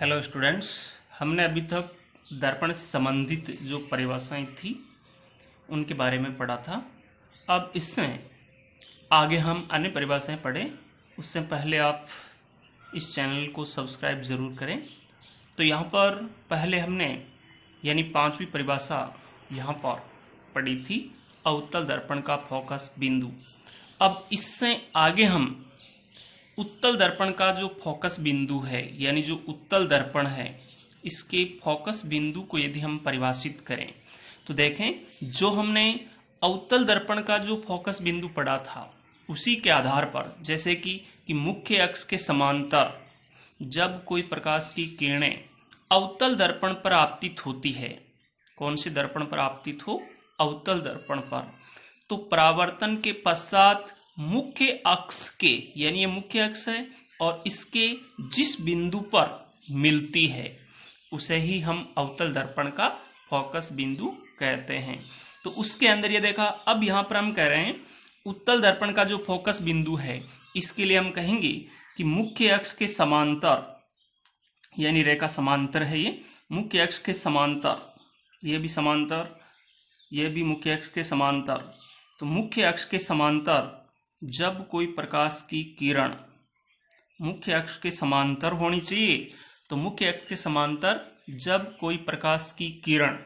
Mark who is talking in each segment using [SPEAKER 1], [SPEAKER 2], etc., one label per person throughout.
[SPEAKER 1] Hello students, हमने अभी तक दर्पण से संबंधित जो परिभाषाएं थी उनके बारे में पढ़ा था। अब इससे आगे हम अन्य परिभाषाएं पढ़ें उससे पहले आप इस चैनल को सब्सक्राइब ज़रूर करें। तो यहाँ पर पहले हमने यानी 5वीं परिभाषा यहाँ पर पढ़ी थी, अवतल दर्पण का फोकस बिंदु। अब इससे आगे हम उत्तल दर्पण का जो फोकस बिंदु है यानी जो उत्तल दर्पण है इसके फोकस बिंदु को यदि हम परिभाषित करें तो देखें, जो हमने अवतल दर्पण का जो फोकस बिंदु पढ़ा था उसी के आधार पर, जैसे कि मुख्य अक्ष के समांतर जब कोई प्रकाश की किरणें अवतल दर्पण पर आपतित होती है, कौन से दर्पण पर आपतित हो? अवतल दर्पण पर, तो परावर्तन के पश्चात मुख्य अक्ष के, यानी ये मुख्य अक्ष है और इसके जिस बिंदु पर मिलती है उसे ही हम अवतल दर्पण का फोकस बिंदु कहते हैं। तो उसके अंदर ये देखा, अब यहाँ पर हम कह रहे हैं उत्तल दर्पण का जो फोकस बिंदु है इसके लिए हम कहेंगे कि मुख्य अक्ष के समांतर, यानी रेखा समांतर है, ये मुख्य अक्ष के समांतर, ये भी समांतर, ये भी मुख्य अक्ष के समांतर। तो मुख्य अक्ष के समांतर जब कोई प्रकाश की किरण मुख्य अक्ष के समांतर होनी चाहिए, तो मुख्य अक्ष के समांतर जब कोई प्रकाश की किरण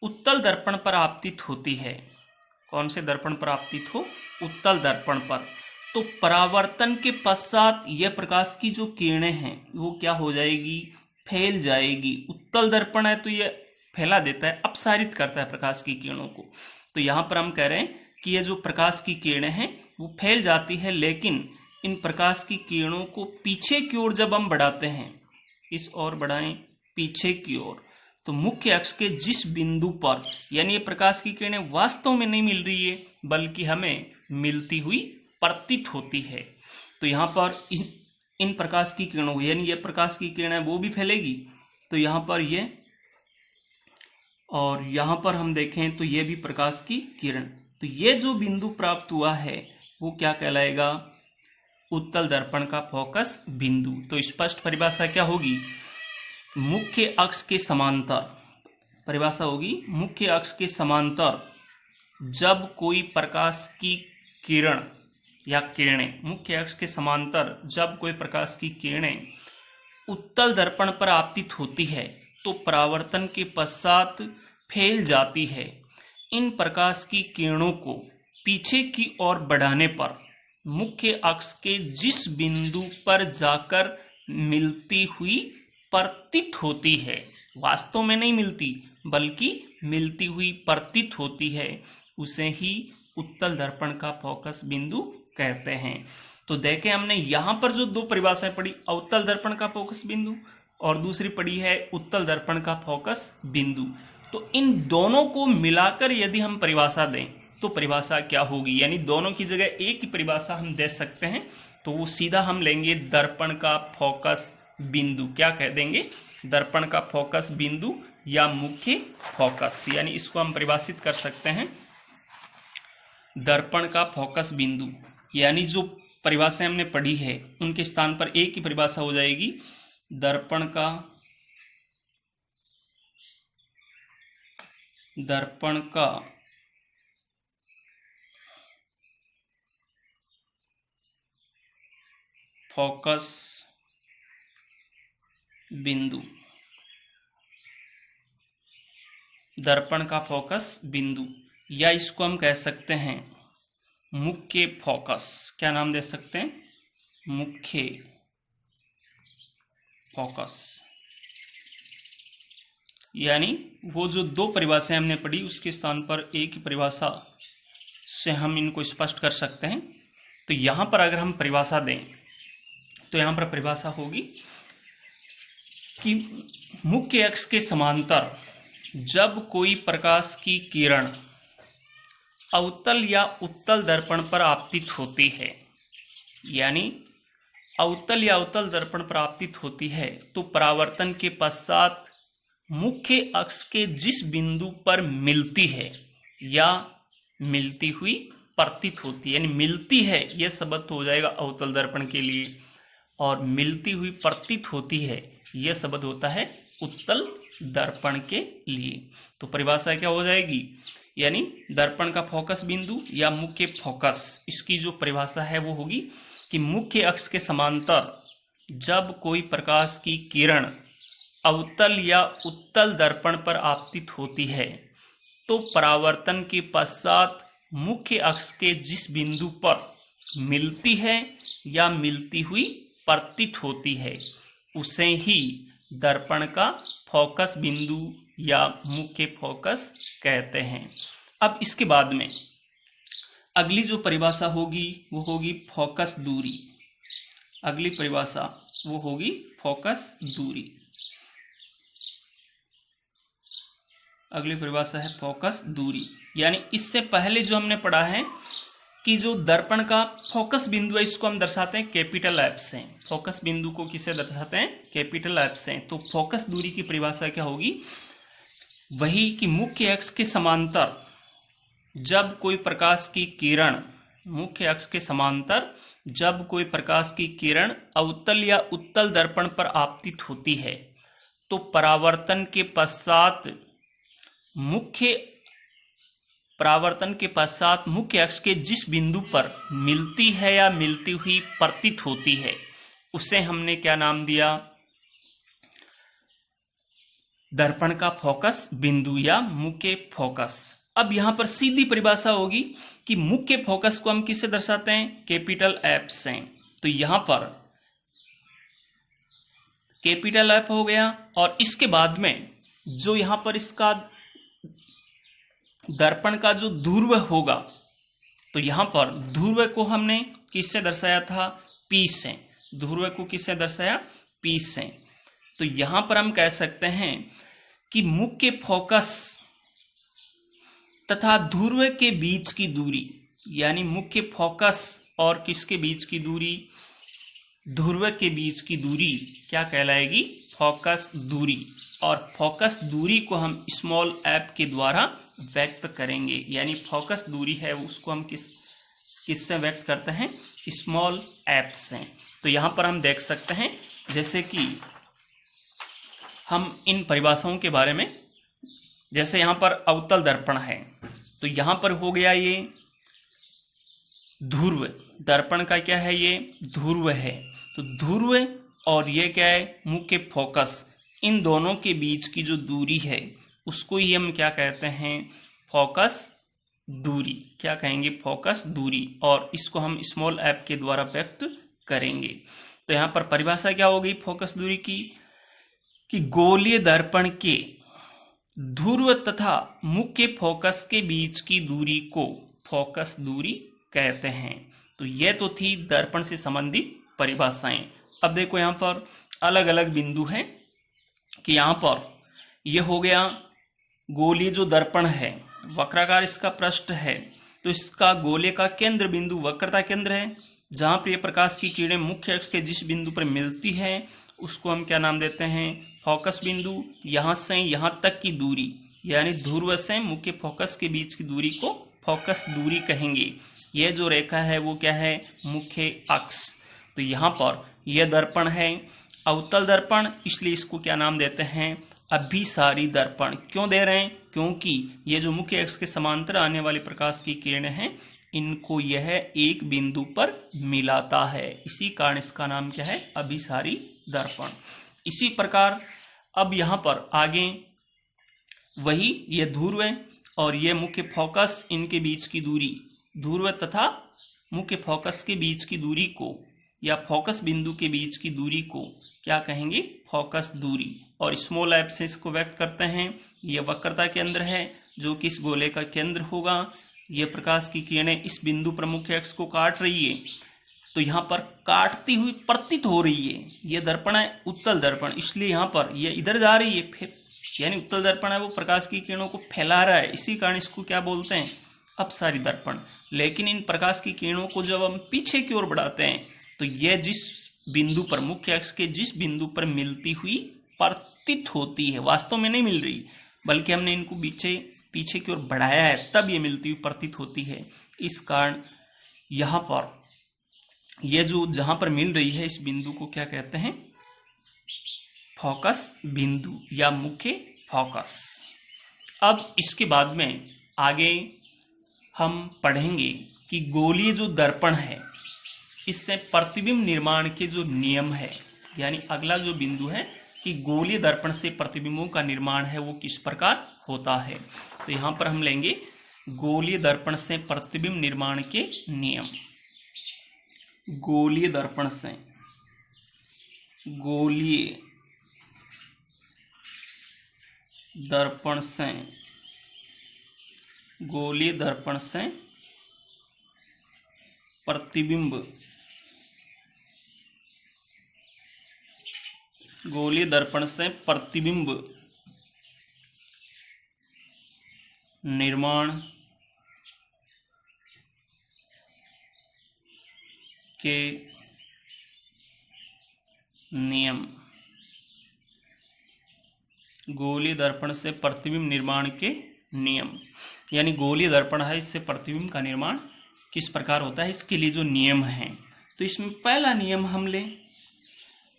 [SPEAKER 1] उत्तल दर्पण पर आपतित होती है, कौन से दर्पण पर आपतित हो? उत्तल दर्पण पर, तो परावर्तन के पश्चात यह प्रकाश की जो किरणें हैं वो क्या हो जाएगी? फैल जाएगी। उत्तल दर्पण है तो यह फैला देता है, अपसारित करता है प्रकाश की किरणों को। तो यहाँ पर हम कह रहे हैं कि ये जो प्रकाश की किरणें हैं वो फैल जाती है, लेकिन इन प्रकाश की किरणों को पीछे की ओर जब हम बढ़ाते हैं, इस ओर बढ़ाएं पीछे की ओर, तो मुख्य अक्ष के जिस बिंदु पर, यानी ये प्रकाश की किरणें वास्तव में नहीं मिल रही है बल्कि हमें मिलती हुई प्रतीत होती है, तो यहाँ पर इन प्रकाश की किरणों, यानी ये प्रकाश की किरणें वो भी फैलेगी, तो यहाँ पर ये, और यहाँ पर हम देखें तो ये भी प्रकाश की किरण, तो ये जो बिंदु प्राप्त हुआ है वो क्या कहलाएगा? उत्तल दर्पण का फोकस बिंदु। तो स्पष्ट परिभाषा क्या होगी? मुख्य अक्ष के समांतर, परिभाषा होगी मुख्य अक्ष के समांतर जब कोई प्रकाश की किरण या किरणें, मुख्य अक्ष के समांतर जब कोई प्रकाश की किरणें उत्तल दर्पण पर आपतित होती है तो परावर्तन के पश्चात फैल जाती है। इन प्रकाश की किरणों को पीछे की ओर बढ़ाने पर मुख्य अक्ष के जिस बिंदु पर जाकर मिलती हुई प्रतीत होती है, वास्तव में नहीं मिलती बल्कि मिलती हुई प्रतीत होती है, उसे ही उत्तल दर्पण का फोकस बिंदु कहते हैं। तो देखें, हमने यहाँ पर जो दो परिभाषाएं पढ़ी, अवतल दर्पण का फोकस बिंदु और दूसरी पढ़ी है उत्तल दर्पण का फोकस बिंदु, तो इन दोनों को मिलाकर यदि हम परिभाषा दें तो परिभाषा क्या होगी? यानी दोनों की जगह एक ही परिभाषा हम दे सकते हैं, तो वो सीधा हम लेंगे दर्पण का फोकस बिंदु। क्या कह देंगे? दर्पण का फोकस बिंदु या मुख्य फोकस, यानी इसको हम परिभाषित कर सकते हैं दर्पण का फोकस बिंदु। यानी जो परिभाषा हमने पढ़ी है उनके स्थान पर एक ही परिभाषा हो जाएगी दर्पण का फोकस बिंदु, दर्पण का फोकस बिंदु, या इसको हम कह सकते हैं मुख्य फोकस। क्या नाम दे सकते हैं? मुख्य फोकस। यानी वो जो दो परिभाषाएं हमने पढ़ी उसके स्थान पर एक ही परिभाषा से हम इनको स्पष्ट कर सकते हैं। तो यहां पर अगर हम परिभाषा दें तो यहां पर परिभाषा होगी कि मुख्य अक्ष के समांतर जब कोई प्रकाश की किरण अवतल या उत्तल दर्पण पर आपतित होती है, यानी अवतल या उत्तल दर्पण पर आपतित होती है, तो परावर्तन के पश्चात मुख्य अक्ष के जिस बिंदु पर मिलती है या मिलती हुई प्रतीत होती है, यानी मिलती है यह शब्द हो जाएगा अवतल दर्पण के लिए, और मिलती हुई प्रतीत होती है यह शब्द होता है उत्तल दर्पण के लिए। तो परिभाषा क्या हो जाएगी, यानी दर्पण का फोकस बिंदु या मुख्य फोकस, इसकी जो परिभाषा है वो होगी कि मुख्य अक्ष के समांतर जब कोई प्रकाश की किरण अवतल या उत्तल दर्पण पर आपतित होती है तो परावर्तन के पश्चात मुख्य अक्ष के जिस बिंदु पर मिलती है या मिलती हुई प्रतीत होती है उसे ही दर्पण का फोकस बिंदु या मुख्य फोकस कहते हैं। अब इसके बाद में अगली जो परिभाषा होगी वो होगी फोकस दूरी। अगली परिभाषा वो होगी फोकस दूरी। अगली परिभाषा है फोकस दूरी, यानी इससे पहले जो हमने पढ़ा है कि जो दर्पण का फोकस बिंदु है इसको हम दर्शाते हैं कैपिटल एफ से। फोकस बिंदु को किसे दर्शाते हैं, कैपिटल एफ से। तो फोकस दूरी की परिभाषा क्या होगी, वही कि मुख्य अक्ष के समांतर जब कोई प्रकाश की किरण, मुख्य अक्ष के समांतर जब कोई प्रकाश की किरण अवतल या उत्तल दर्पण पर आपतित होती है तो परावर्तन के पश्चात मुख्य अक्ष के जिस बिंदु पर मिलती है या मिलती हुई प्रतीत होती है उसे हमने क्या नाम दिया, दर्पण का फोकस बिंदु या मुख्य फोकस। अब यहां पर सीधी परिभाषा होगी कि मुख्य फोकस को हम किससे दर्शाते हैं, कैपिटल एफ से। तो यहां पर कैपिटल एफ हो गया और इसके बाद में जो यहां पर इसका दर्पण का जो ध्रुव होगा तो यहां पर ध्रुव को हमने किससे दर्शाया था, पी से। ध्रुव को किससे दर्शाया, पी से। तो यहां पर हम कह सकते हैं कि मुख्य फोकस तथा ध्रुव के बीच की दूरी, यानी मुख्य फोकस और किसके बीच की दूरी, ध्रुव के बीच की दूरी क्या कहलाएगी, फोकस दूरी। और फोकस दूरी को हम स्मॉल एफ के द्वारा व्यक्त करेंगे, यानी फोकस दूरी है उसको हम किससे व्यक्त करते हैं, स्मॉल एफ से। तो यहां पर हम देख सकते हैं जैसे कि हम इन परिभाषाओं के बारे में, जैसे यहां पर अवतल दर्पण है तो यहां पर हो गया ये ध्रुव, दर्पण का क्या है, ये ध्रुव है। तो ध्रुव और ये क्या है, मुख्य फोकस, इन दोनों के बीच की जो दूरी है उसको ही हम क्या कहते हैं, फोकस दूरी। क्या कहेंगे, फोकस दूरी। और इसको हम स्मॉल एफ के द्वारा व्यक्त करेंगे। तो यहां पर परिभाषा क्या हो गई फोकस दूरी की, कि गोलीय दर्पण के ध्रुव तथा मुख्य फोकस के बीच की दूरी को फोकस दूरी कहते हैं। तो यह तो थी दर्पण से संबंधित परिभाषाएं। अब देखो यहां पर अलग अलग बिंदु हैं कि यहां पर यह हो गया गोलीय जो दर्पण है, वक्राकार इसका पृष्ठ है, तो इसका गोले का केंद्र बिंदु वक्रता केंद्र है, जहां पर यह प्रकाश की किरणें मुख्य अक्ष के जिस बिंदु पर मिलती है उसको हम क्या नाम देते हैं, फोकस बिंदु। यहां से यहां तक की दूरी, यानी ध्रुव से मुख्य फोकस के बीच की दूरी को फोकस दूरी कहेंगे। यह जो रेखा है वो क्या है, मुख्य अक्ष। तो यहां पर यह दर्पण है अवतल दर्पण, इसलिए इसको क्या नाम देते हैं, अभिसारी दर्पण। क्यों दे रहे हैं, क्योंकि ये जो मुख्य अक्ष के समांतर आने वाली प्रकाश की किरणें हैं इनको यह एक बिंदु पर मिलाता है, इसी कारण इसका नाम क्या है, अभिसारी दर्पण। इसी प्रकार अब यहां पर आगे वही ये ध्रुव और ये मुख्य फोकस, इनके बीच की दूरी, ध्रुव तथा मुख्य फोकस के बीच की दूरी को या फोकस बिंदु के बीच की दूरी को क्या कहेंगे, फोकस दूरी। और स्मॉल एफ से इसको व्यक्त करते हैं। यह वक्रता केंद्र है जो कि इस गोले का केंद्र होगा। यह प्रकाश की किरणें इस बिंदु पर मुख्य अक्ष को काट रही है, तो यहाँ पर काटती हुई प्रतीत हो रही है। यह दर्पण है उत्तल दर्पण, इसलिए यहाँ पर यह इधर जा रही है, फिर यानी उत्तल दर्पण है वो प्रकाश की किरणों को फैला रहा है, इसी कारण इसको क्या बोलते हैं, अपसारी दर्पण। लेकिन इन प्रकाश की किरणों को जब हम पीछे की ओर बढ़ाते हैं तो यह जिस बिंदु पर, मुख्य अक्ष के जिस बिंदु पर मिलती हुई प्रतीत होती है, वास्तव में नहीं मिल रही बल्कि हमने इनको पीछे की ओर बढ़ाया है, तब ये मिलती हुई प्रतीत होती है। इस कारण यहाँ पर यह जो जहां पर मिल रही है इस बिंदु को क्या कहते हैं, फोकस बिंदु या मुख्य फोकस। अब इसके बाद में आगे हम पढ़ेंगे कि गोलीय जो दर्पण है इससे प्रतिबिंब निर्माण के जो नियम है, यानी अगला जो बिंदु है कि गोलीय दर्पण से प्रतिबिंबों का निर्माण है वो किस प्रकार होता है। तो यहां पर हम लेंगे गोलीय दर्पण से प्रतिबिंब निर्माण के नियम। गोलीय दर्पण से प्रतिबिंब निर्माण के नियम। गोलीय दर्पण से प्रतिबिंब निर्माण के नियम, यानी गोलीय दर्पण है, इससे प्रतिबिंब का निर्माण किस प्रकार होता है, इसके लिए जो नियम हैं। तो इसमें पहला नियम हम लें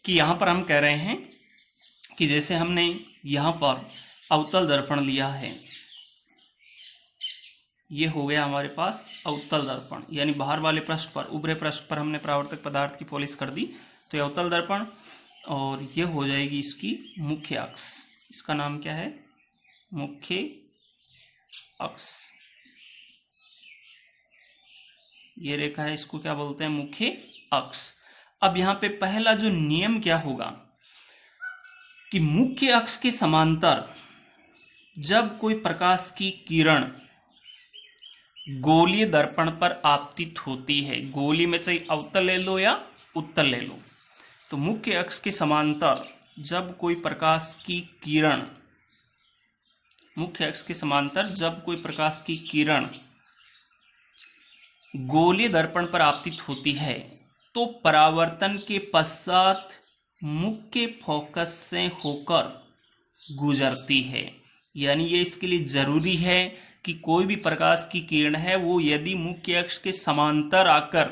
[SPEAKER 1] कि यहाँ पर हम कह रहे हैं कि जैसे हमने यहाँ पर अवतल दर्पण लिया है, ये हो गया हमारे पास अवतल दर्पण, यानी बाहर वाले पृष्ठ पर, ऊपरी पृष्ठ पर हमने परावर्तक पदार्थ की पॉलिश कर दी, तो ये अवतल दर्पण। और ये हो जाएगी इसकी मुख्य अक्ष, इसका नाम क्या है, मुख्य अक्ष। ये रेखा है, इसको क्या बोलते हैं, मुख्य अक्ष। अब यहाँ पे पहला जो नियम क्या होगा कि मुख्य अक्ष के समांतर जब कोई प्रकाश की किरण गोलीय दर्पण पर आपतित होती है, गोली में चाहे अवतल ले लो या उत्तल ले लो, तो मुख्य अक्ष के समांतर जब कोई प्रकाश की किरण, मुख्य अक्ष के समांतर जब कोई प्रकाश की किरण गोलीय दर्पण पर आपतित होती है तो परावर्तन के पश्चात मुख्य फोकस से होकर गुजरती है। यानी ये इसके लिए जरूरी है कि कोई भी प्रकाश की किरण है वो यदि मुख्य अक्ष के समांतर आकर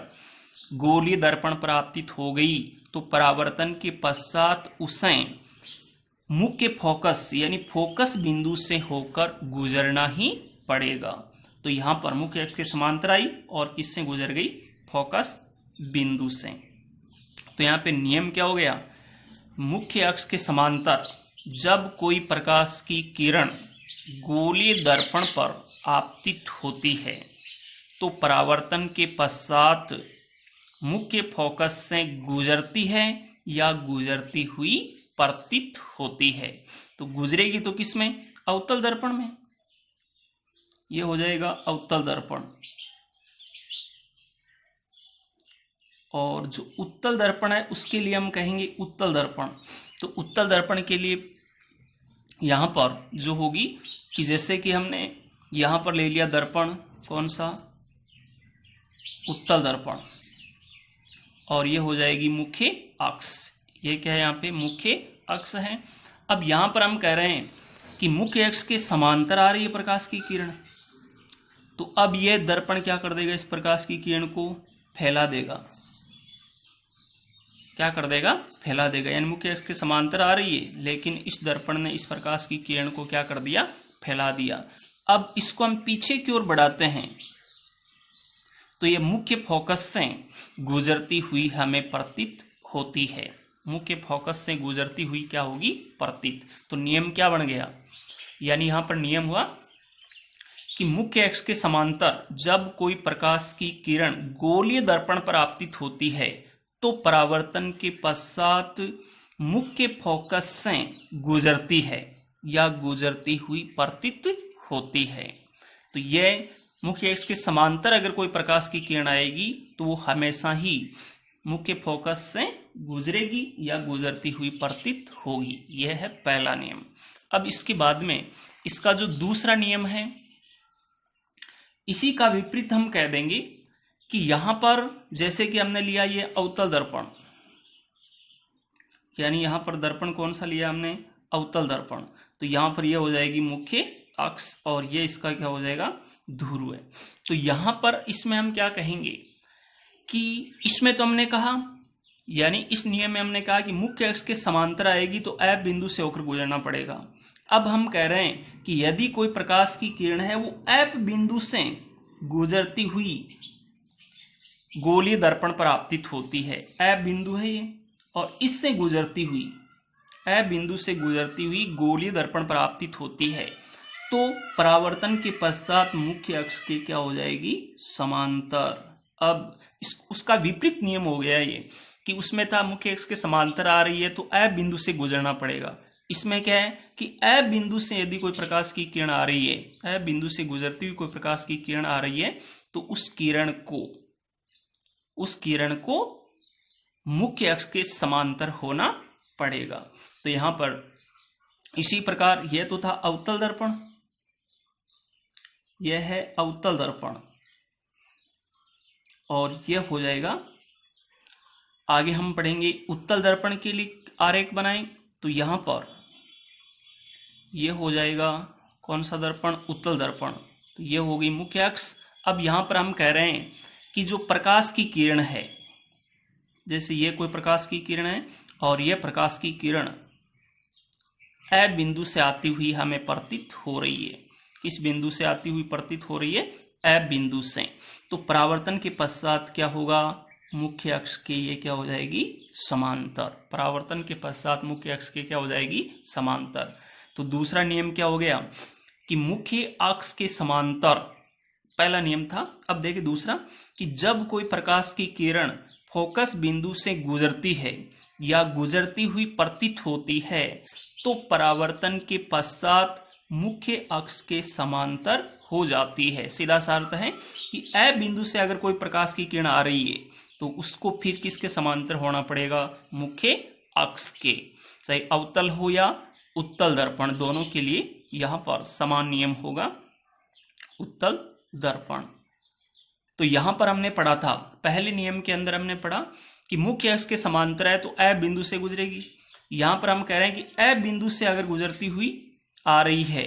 [SPEAKER 1] गोलीय दर्पण पर आपतित हो गई तो परावर्तन के पश्चात उसे मुख्य फोकस यानी फोकस बिंदु से होकर गुजरना ही पड़ेगा। तो यहाँ पर मुख्य अक्ष के समांतर आई और किससे गुजर गई, फोकस बिंदु से। तो यहाँ पे नियम क्या हो गया, मुख्य अक्ष के समांतर जब कोई प्रकाश की किरण गोलीय दर्पण पर आपतित होती है तो परावर्तन के पश्चात मुख्य फोकस से गुजरती है या गुजरती हुई प्रतीत होती है। तो गुजरेगी तो किसमें, अवतल दर्पण में, ये हो जाएगा अवतल दर्पण। और जो उत्तल दर्पण है उसके लिए हम कहेंगे उत्तल दर्पण। तो उत्तल दर्पण के लिए यहाँ पर जो होगी कि जैसे कि हमने यहाँ पर ले लिया दर्पण, कौन सा, उत्तल दर्पण, और ये हो जाएगी मुख्य अक्ष। ये क्या है, यहाँ पे मुख्य अक्ष है। अब यहाँ पर हम कह रहे हैं कि मुख्य अक्ष के समांतर आ रही है प्रकाश की किरण, तो अब यह दर्पण क्या कर देगा, इस प्रकाश की किरण को फैला देगा। क्या कर देगा, फैला देगा। यानी मुख्य अक्ष के समांतर आ रही है लेकिन इस दर्पण ने इस प्रकाश की किरण को क्या कर दिया, फैला दिया। अब इसको हम पीछे की ओर बढ़ाते हैं तो ये मुख्य फोकस से गुजरती हुई हमें प्रतीत होती है। मुख्य फोकस से गुजरती हुई क्या होगी, प्रतीत। तो नियम क्या बन गया, यानी यहाँ पर नियम हुआ कि मुख्य अक्ष के समांतर जब कोई प्रकाश की किरण गोलीय दर्पण पर आपतित होती है तो परावर्तन के पश्चात मुख्य फोकस से गुजरती है या गुजरती हुई प्रतीत होती है। तो यह मुख्य अक्ष के समांतर अगर कोई प्रकाश की किरण आएगी तो वो हमेशा ही मुख्य फोकस से गुजरेगी या गुजरती हुई प्रतीत होगी। यह है पहला नियम। अब इसके बाद में इसका जो दूसरा नियम है इसी का विपरीत हम कह देंगे कि यहां पर जैसे कि हमने लिया ये अवतल दर्पण, यानी यहां पर दर्पण कौन सा लिया हमने, अवतल दर्पण, तो यहां पर यह हो जाएगी मुख्य अक्ष और ये इसका क्या हो जाएगा, ध्रुव है। तो यहां पर इसमें हम क्या कहेंगे कि इसमें तो हमने कहा यानी इस नियम में हमने कहा कि मुख्य अक्ष के समांतर आएगी तो F बिंदु से होकर गुजरना पड़ेगा। अब हम कह रहे हैं कि यदि कोई प्रकाश की किरण है वो F बिंदु से गुजरती हुई गोलीय दर्पण पर आपतित होती है, F बिंदु है ये, और इससे गुजरती हुई F बिंदु से गुजरती हुई गोलीय दर्पण पर आपतित होती है, तो परावर्तन के पश्चात मुख्य अक्ष के क्या हो जाएगी, समांतर। अब उसका विपरीत नियम हो गया ये कि उसमें था मुख्य अक्ष के समांतर आ रही है तो F बिंदु से गुजरना पड़ेगा। इसमें क्या है कि F बिंदु से यदि कोई प्रकाश की किरण आ रही है, F बिंदु से गुजरती हुई कोई प्रकाश की किरण आ रही है तो उस किरण को मुख्य अक्ष के समांतर होना पड़ेगा। तो यहां पर इसी प्रकार यह तो था अवतल दर्पण, यह है अवतल दर्पण, और यह हो जाएगा। आगे हम पढ़ेंगे उत्तल दर्पण के लिए आरेख बनाएं, तो यहां पर यह हो जाएगा कौन सा दर्पण, उत्तल दर्पण। तो यह हो गई मुख्य अक्ष। अब यहां पर हम कह रहे हैं कि जो प्रकाश की किरण है, जैसे ये कोई प्रकाश की किरण है और यह प्रकाश की किरण F बिंदु से आती हुई हमें प्रतीत हो रही है, किस बिंदु से आती हुई प्रतीत हो रही है, F बिंदु से। तो परावर्तन के पश्चात क्या होगा, मुख्य अक्ष के ये क्या हो जाएगी, समांतर। परावर्तन के पश्चात मुख्य अक्ष के क्या हो जाएगी, समांतर। तो दूसरा नियम क्या हो गया कि मुख्य अक्ष के समांतर, पहला नियम था। अब देखिए दूसरा कि जब कोई प्रकाश की किरण फोकस बिंदु से गुजरती है या गुजरती हुई प्रतीत होती है तो परावर्तन के पश्चात मुख्य अक्ष के समांतर हो जाती है। सीधा सा अर्थ है कि F बिंदु से अगर कोई प्रकाश की किरण आ रही है तो उसको फिर किसके समांतर होना पड़ेगा, मुख्य अक्ष के। चाहे अवतल हो या उत्तल दर्पण, दोनों के लिए यहां पर समान नियम होगा, उत्तल दर्पण। तो यहां पर हमने पढ़ा था, पहले नियम के अंदर हमने पढ़ा कि मुख्य अक्ष के समांतर है तो F बिंदु से गुजरेगी। यहां पर हम कह रहे हैं कि F बिंदु से अगर गुजरती हुई आ रही है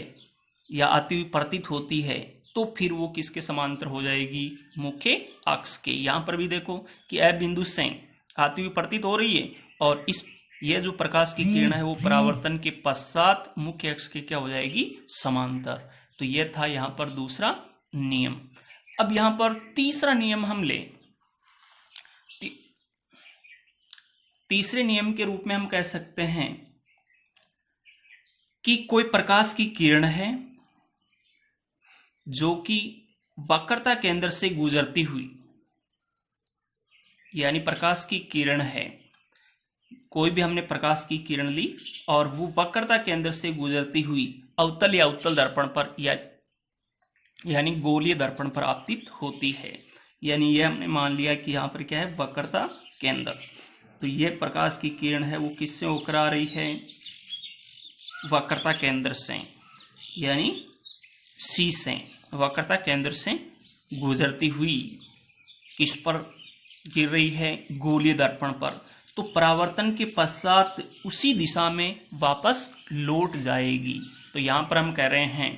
[SPEAKER 1] या आती हुई प्रतीत होती है तो फिर वो किसके समांतर हो जाएगी, मुख्य अक्ष के। यहां पर भी देखो कि F बिंदु से आती हुई प्रतीत हो रही है और यह जो प्रकाश की किरण है वो परावर्तन के पश्चात मुख्य अक्ष के क्या हो जाएगी, समांतर। तो यह था यहां पर दूसरा नियम। अब यहां पर तीसरा नियम हम ले, तीसरे नियम के रूप में हम कह सकते हैं कि कोई प्रकाश की किरण है जो कि वक्रता केंद्र से गुजरती हुई, यानी प्रकाश की किरण है, कोई भी हमने प्रकाश की किरण ली और वो वक्रता केंद्र से गुजरती हुई अवतल या उत्तल दर्पण पर यानी गोलीय दर्पण पर आपतित होती है। यानी यह हमने मान लिया कि यहाँ पर क्या है, वक्रता केंद्र। तो यह प्रकाश की किरण है वो किससे होकर आ रही है, वक्रता केंद्र से, यानी C से, वक्रता केंद्र से गुजरती हुई किस पर गिर रही है, गोलीय दर्पण पर। तो परावर्तन के पश्चात उसी दिशा में वापस लौट जाएगी। तो यहाँ पर हम कह रहे हैं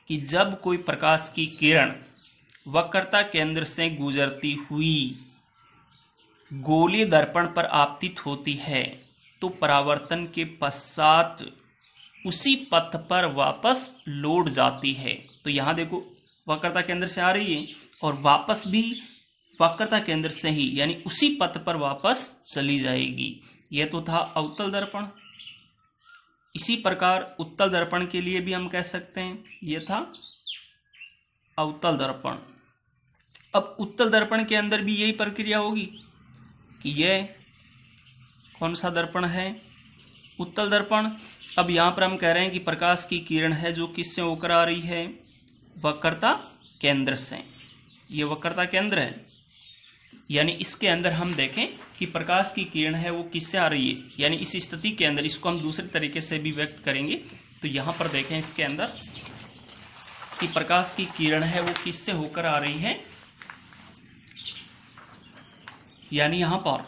[SPEAKER 1] कि जब कोई प्रकाश की किरण वक्रता केंद्र से गुजरती हुई गोलीय दर्पण पर आपतित होती है तो परावर्तन के पश्चात उसी पथ पर वापस लौट जाती है। तो यहाँ देखो वक्रता केंद्र से आ रही है और वापस भी वक्रता केंद्र से ही, यानी उसी पथ पर वापस चली जाएगी। यह तो था अवतल दर्पण। इसी प्रकार उत्तल दर्पण के लिए भी हम कह सकते हैं, यह था अवतल दर्पण। अब उत्तल दर्पण के अंदर भी यही प्रक्रिया होगी कि यह कौन सा दर्पण है, उत्तल दर्पण। अब यहाँ पर हम कह रहे हैं कि प्रकाश की किरण है जो किससे होकर आ रही है, वक्रता केंद्र से। ये वक्रता केंद्र है, यानी इसके अंदर हम देखें कि प्रकाश की किरण है वो किससे आ रही है, यानी इस स्थिति के अंदर इसको हम दूसरे तरीके से भी व्यक्त करेंगे। तो यहाँ पर देखें इसके अंदर कि प्रकाश की किरण है वो किससे होकर आ रही है, यानी यहाँ पर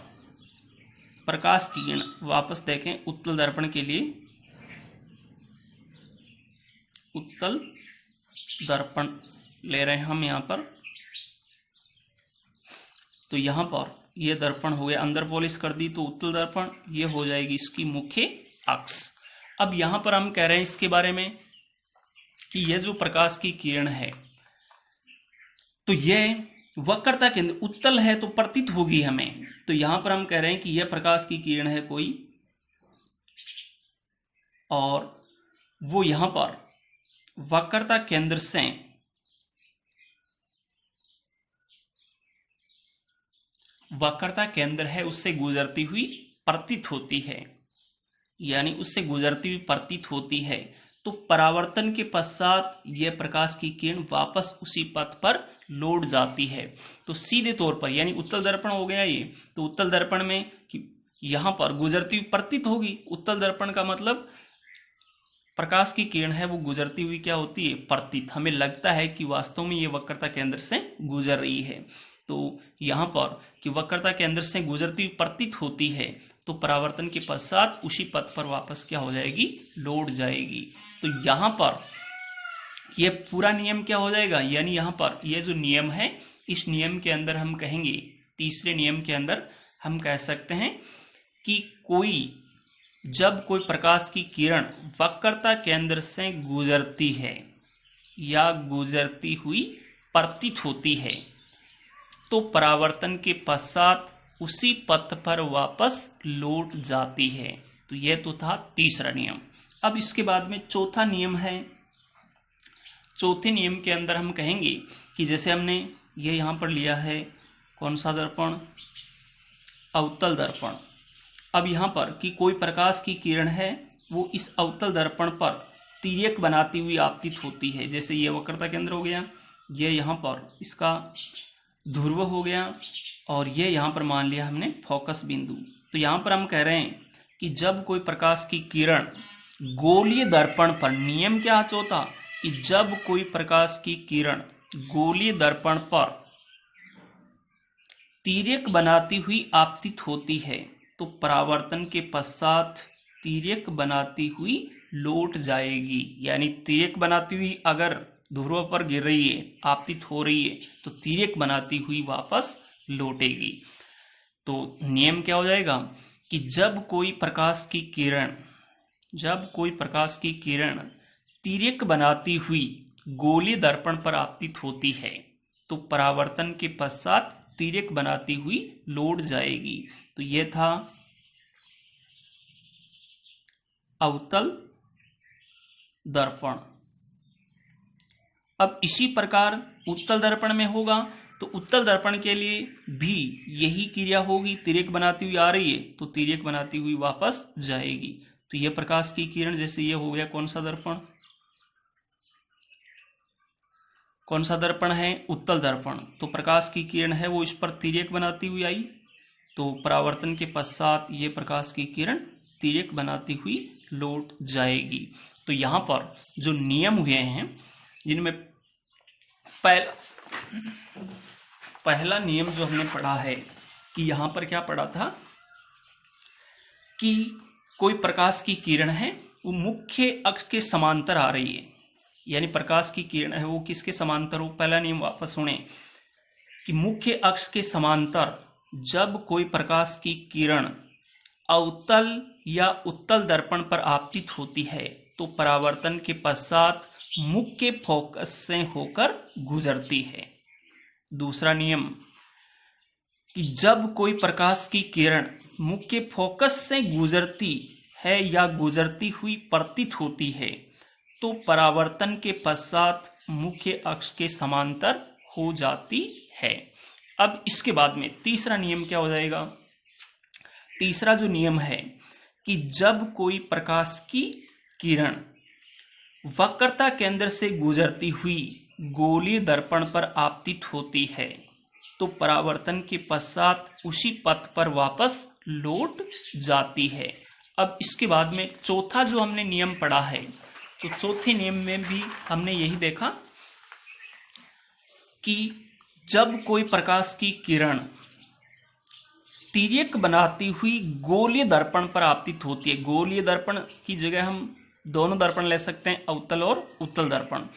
[SPEAKER 1] प्रकाश की किरण, वापस देखें उत्तल दर्पण के लिए, उत्तल दर्पण ले रहे हैं हम यहाँ पर। तो यहाँ पर ये दर्पण हो गया, अंदर पॉलिश कर दी तो उत्तल दर्पण, ये हो जाएगी इसकी मुख्य अक्ष। अब यहां पर हम कह रहे हैं इसके बारे में कि यह जो प्रकाश की किरण है तो यह वक्रता केंद्र उत्तल है तो प्रतीत होगी हमें, तो यहां पर हम कह रहे हैं कि यह प्रकाश की किरण है कोई, और वो यहां पर वक्रता केंद्र से वक्रता केंद्र है उससे गुजरती हुई प्रतीत होती है, यानी उससे गुजरती हुई प्रतीत होती है। तो परावर्तन के पश्चात यह प्रकाश की किरण वापस उसी पथ पर लौट जाती है। तो सीधे तौर पर यानी उत्तल दर्पण हो गया ये, तो उत्तल दर्पण में कि यहां पर गुजरती हुई प्रतीत होगी। उत्तल दर्पण का मतलब प्रकाश की किरण है वो गुजरती हुई क्या होती है, प्रतीत। हमें लगता है कि वास्तव में ये वक्रता केंद्र से गुजर रही है। तो यहां पर कि वक्रता केंद्र से गुजरती हुई प्रतीत होती है, तो परावर्तन के पश्चात उसी पथ पर वापस क्या हो जाएगी, लौट जाएगी। तो यहां पर यह पूरा नियम क्या हो जाएगा, यानी यहां पर यह जो नियम है, इस नियम के अंदर हम कहेंगे, तीसरे नियम के अंदर हम कह सकते हैं कि जब कोई प्रकाश की किरण वक्रता केंद्र से गुजरती है या गुजरती हुई प्रतीत होती है, तो परावर्तन के पश्चात उसी पथ पर वापस लौट जाती है। तो यह तो था तीसरा नियम। अब इसके बाद में चौथा नियम है। चौथे नियम के अंदर हम कहेंगे कि जैसे हमने ये यहां पर लिया है कौन सा दर्पण, अवतल दर्पण। अब यहां पर कि कोई प्रकाश की किरण है वो इस अवतल दर्पण पर तिर्यक बनाती हुई आपतित होती है। जैसे ये वक्रता केंद्र हो गया, ये यहाँ पर इसका ध्रुव हो गया, और ये यहाँ पर मान लिया हमने फोकस बिंदु। तो यहाँ पर हम कह रहे हैं कि जब कोई प्रकाश की किरण गोलीय दर्पण पर, नियम क्या चौथा, कि जब कोई प्रकाश की किरण गोलीय दर्पण पर तिर्यक बनाती हुई आपतित होती है, तो परावर्तन के पश्चात तिर्यक बनाती हुई लौट जाएगी। यानी तिर्यक बनाती हुई अगर ध्रुव पर गिर रही है, आपतित हो रही है, तो तिर्यक बनाती हुई वापस लौटेगी। तो नियम क्या हो जाएगा कि जब कोई प्रकाश की किरण तिर्यक बनाती हुई गोलीय दर्पण पर आपतित होती है, तो परावर्तन के पश्चात तिर्यक बनाती हुई लौट जाएगी। तो यह था अवतल दर्पण। अब इसी प्रकार उत्तल दर्पण में होगा, तो उत्तल दर्पण के लिए भी यही क्रिया होगी, तिर्यक बनाती हुई आ रही है तो तिर्यक बनाती हुई वापस जाएगी। तो यह प्रकाश की किरण, जैसे यह हो गया कौन सा दर्पण, कौन सा दर्पण है, उत्तल दर्पण। तो प्रकाश की किरण है वो इस पर तिर्यक बनाती हुई आई, तो परावर्तन के पश्चात ये प्रकाश की किरण तिर्यक बनाती हुई लौट जाएगी। तो यहाँ पर जो नियम हुए हैं, जिनमें पहला नियम जो हमने पढ़ा है कि यहाँ पर क्या पढ़ा था कि कोई प्रकाश की किरण है वो मुख्य अक्ष के समांतर आ रही है, यानी प्रकाश की किरण है वो किसके समांतर हो। पहला नियम वापस सुने कि मुख्य अक्ष के समांतर जब कोई प्रकाश की किरण अवतल या उत्तल दर्पण पर आपतित होती है, तो परावर्तन के पश्चात मुख्य फोकस से होकर गुजरती है। दूसरा नियम कि जब कोई प्रकाश की किरण मुख्य फोकस से गुजरती है या गुजरती हुई प्रतीत होती है, तो परावर्तन के पश्चात मुख्य अक्ष के समांतर हो जाती है। अब इसके बाद में तीसरा नियम क्या हो जाएगा। तीसरा जो नियम है कि जब कोई प्रकाश की किरण वक्रता केंद्र से गुजरती हुई गोलीय दर्पण पर आपतित होती है, तो परावर्तन के पश्चात उसी पथ पर वापस लौट जाती है। अब इसके बाद में चौथा जो हमने नियम पढ़ा है, तो चौथे नियम में भी हमने यही देखा कि जब कोई प्रकाश की किरण तिर्यक बनाती हुई गोलीय दर्पण पर आपतित होती है, गोलीय दर्पण की जगह हम दोनों दर्पण ले सकते हैं, अवतल और उत्तल दर्पण।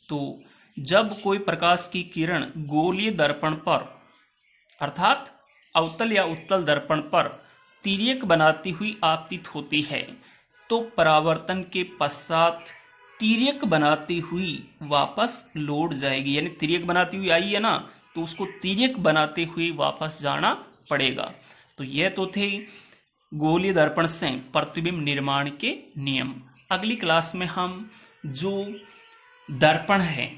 [SPEAKER 1] तो जब कोई प्रकाश की किरण गोलीय दर्पण पर अर्थात अवतल या उत्तल दर्पण पर तिर्यक बनाती हुई आपतित होती है तो परावर्तन के पश्चात तिर्यक बनाती हुई वापस लौट जाएगी। यानी तिर्यक बनाती हुई आई है ना, तो उसको तिर्यक बनाते हुए वापस जाना पड़ेगा। तो यह तो थे गोलीय दर्पण से प्रतिबिंब निर्माण के नियम। अगली क्लास में हम जो दर्पण है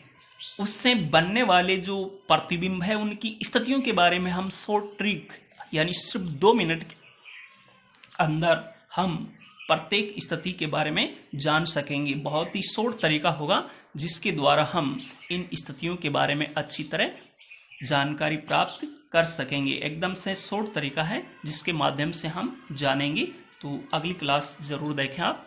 [SPEAKER 1] उससे बनने वाले जो प्रतिबिंब है उनकी स्थितियों के बारे में हम शॉर्ट ट्रिक यानी सिर्फ 2 मिनट के अंदर हम प्रत्येक स्थिति के बारे में जान सकेंगे। बहुत ही शॉर्ट तरीका होगा जिसके द्वारा हम इन स्थितियों के बारे में अच्छी तरह जानकारी प्राप्त कर सकेंगे। एकदम से शॉर्ट तरीका है जिसके माध्यम से हम जानेंगे। तो अगली क्लास जरूर देखें आप।